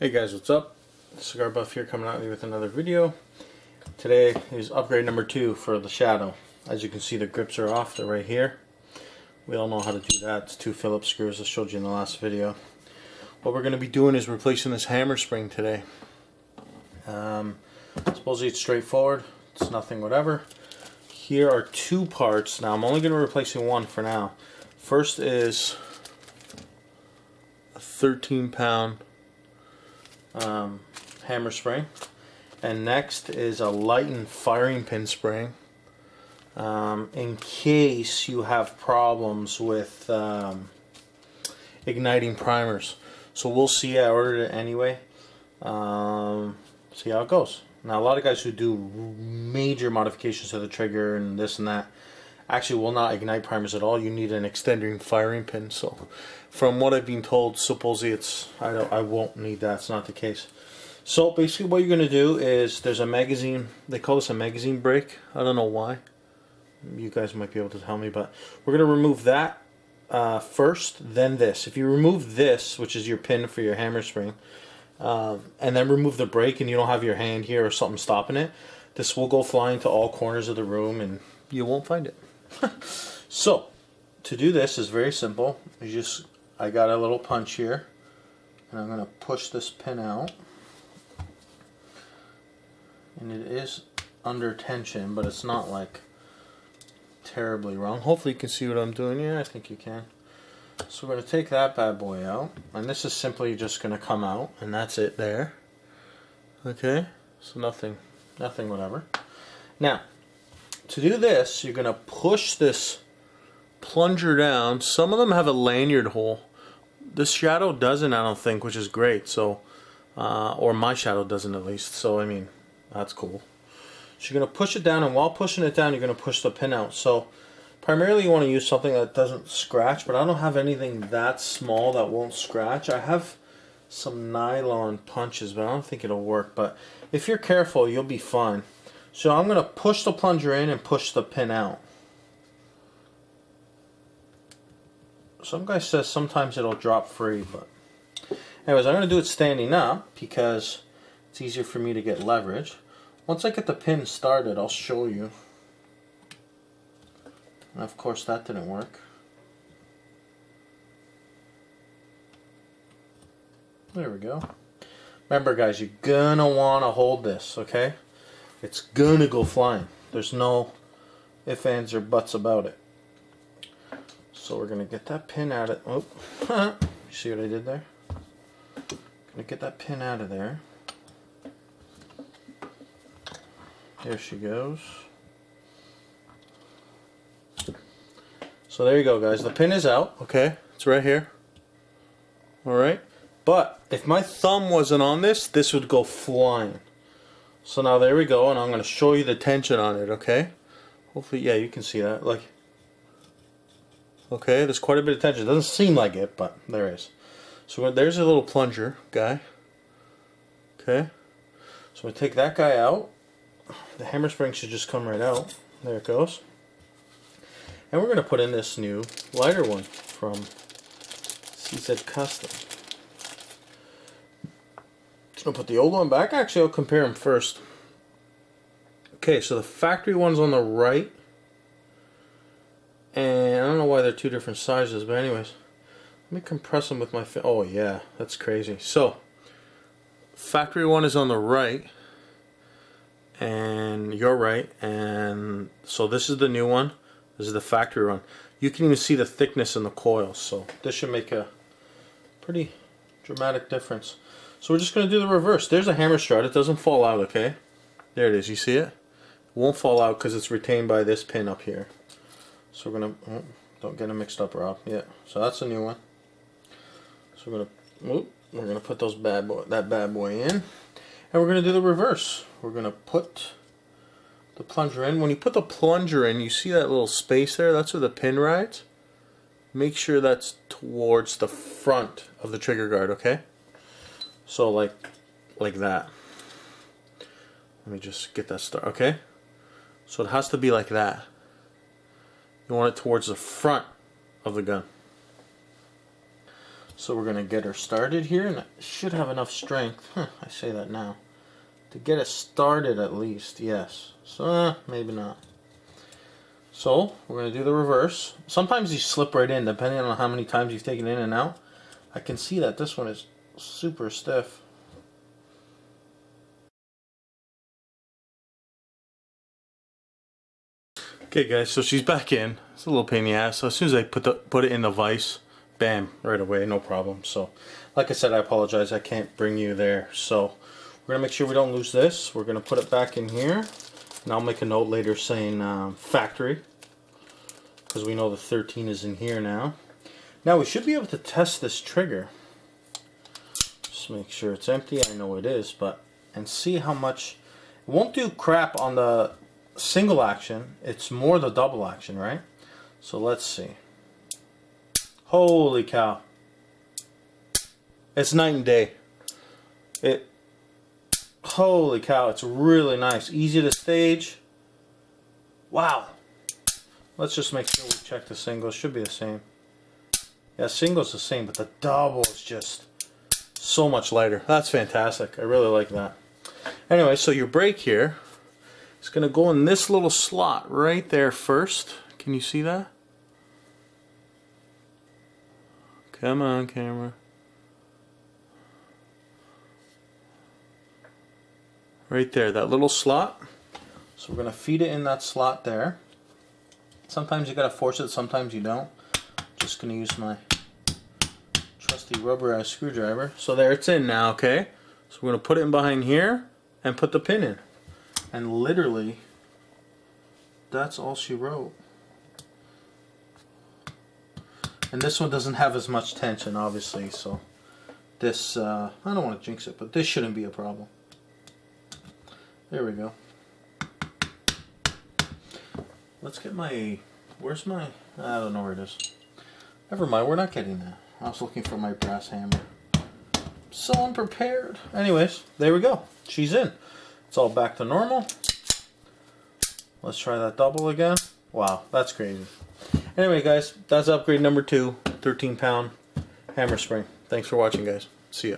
Hey guys, what's up? Cigar Buff here, coming at you with another video. Today is upgrade number 2 for the Shadow. As you can see, the grips are off, they're right here. We all know how to do that. It's 2 Phillips screws I showed you in the last video. What we're going to be doing is replacing this hammer spring today. Supposedly it's straightforward, it's nothing whatever. Here are 2 parts. Now I'm only going to be replacing one for now. First is a 13-pound hammer spring, and next is a lightened firing pin spring in case you have problems with igniting primers. So we'll see. I ordered it anyway. See how it goes. Now a lot of guys who do major modifications to the trigger and this and that actually will not ignite primers at all. You need an extending firing pin. So from what I've been told, supposedly I won't need that. It's not the case. So basically what you're going to do is, there's a magazine, they call this a magazine break. I don't know why. You guys might be able to tell me, but we're going to remove that first, then this. If you remove this, which is your pin for your hammer spring, and then remove the brake and you don't have your hand here or something stopping it, this will go flying to all corners of the room and you won't find it. So to do this is very simple. I got a little punch here and I'm going to push this pin out, and it is under tension, but it's not like terribly wrong. Hopefully you can see what I'm doing. Yeah, I think you can. So we're going to take that bad boy out, and this is simply just going to come out, and that's it there. Okay, so nothing whatever. Now to do this, you're going to push this plunger down. Some of them have a lanyard hole. This Shadow doesn't, I don't think, which is great. So or my Shadow doesn't, at least. So I mean, that's cool. So you're going to push it down, and while pushing it down, you're going to push the pin out. So primarily you want to use something that doesn't scratch, but I don't have anything that small that won't scratch. I have some nylon punches, but I don't think it'll work. But if you're careful, you'll be fine. So I'm going to push the plunger in and push the pin out. Some guy says sometimes it'll drop free, but anyways, I'm going to do it standing up because it's easier for me to get leverage. Once I get the pin started, I'll show you. And of course that didn't work. There we go. Remember guys, you're gonna want to hold this, okay? It's gonna go flying. There's no ifs, ands, or buts about it. So we're gonna get that pin out of, oh, you see what I did there? Gonna get that pin out of there. There she goes. So there you go guys, the pin is out, okay? It's right here. Alright? But if my thumb wasn't on this, this would go flying. So now there we go, and I'm going to show you the tension on it, okay? Hopefully, yeah, you can see that. Like, okay, there's quite a bit of tension. It doesn't seem like it, but there is. So there's a little plunger guy. Okay. So I'm going to take that guy out. The hammer spring should just come right out. There it goes. And we're going to put in this new lighter one from CZ Custom. Just going to put the old one back. Actually, I'll compare them first. Okay, so the factory one's on the right. And I don't know why they're 2 different sizes, but anyways. Let me compress them with my oh yeah, that's crazy. So, factory one is on the right. And you're right. And so this is the new one. This is the factory one. You can even see the thickness in the coils. So this should make a pretty dramatic difference. So we're just going to do the reverse. There's a hammer strut. It doesn't fall out, okay? There it is. You see it? It won't fall out because it's retained by this pin up here. So we're going to... Oh, don't get them mixed up, Rob. Yeah. So that's a new one. So we're going to put that bad boy in. And we're going to do the reverse. We're going to put the plunger in. When you put the plunger in, you see that little space there? That's where the pin rides. Make sure that's towards the front of the trigger guard, okay? So like that. Let me just get that started, okay? So it has to be like that. You want it towards the front of the gun. So we're going to get her started here, and it should have enough strength. I say that now. To get it started at least, yes. So, maybe not. So, we're going to do the reverse. Sometimes these slip right in, depending on how many times you've taken in and out. I can see that this one is super stiff. Okay guys, so she's back in. It's a little pain in the ass. So as soon as I put it in the vise, bam, right away, no problem. So, like I said, I apologize. I can't bring you there. So, we're going to make sure we don't lose this. We're going to put it back in here. And I'll make a note later saying factory. Because we know the 13 is in here now. Now we should be able to test this trigger. Just make sure it's empty. I know it is. And see how much. It won't do crap on the single action. It's more the double action, right? So let's see. Holy cow. It's night and day. Holy cow, it's really nice. Easy to stage. Wow. Let's just make sure we check the single. It should be the same. Yeah, single's the same, but the double is just so much lighter. That's fantastic. I really like that. Anyway, so your brake here is going to go in this little slot right there first. Can you see that? Come on, camera. Right there, that little slot. So we're going to feed it in that slot there. Sometimes you got to force it, sometimes you don't. Just going to use my trusty rubberized screwdriver. So there it's in now, okay? So we're going to put it in behind here and put the pin in. And literally, that's all she wrote. And this one doesn't have as much tension, obviously, so this, I don't want to jinx it, but this shouldn't be a problem. There we go. Let's get my, where's my, I don't know where it is. Never mind, we're not getting that. I was looking for my brass hammer. So unprepared. Anyways, there we go. She's in. It's all back to normal. Let's try that double again. Wow, that's crazy. Anyway guys, that's upgrade number 2, 13-pound hammer spring. Thanks for watching guys. See ya.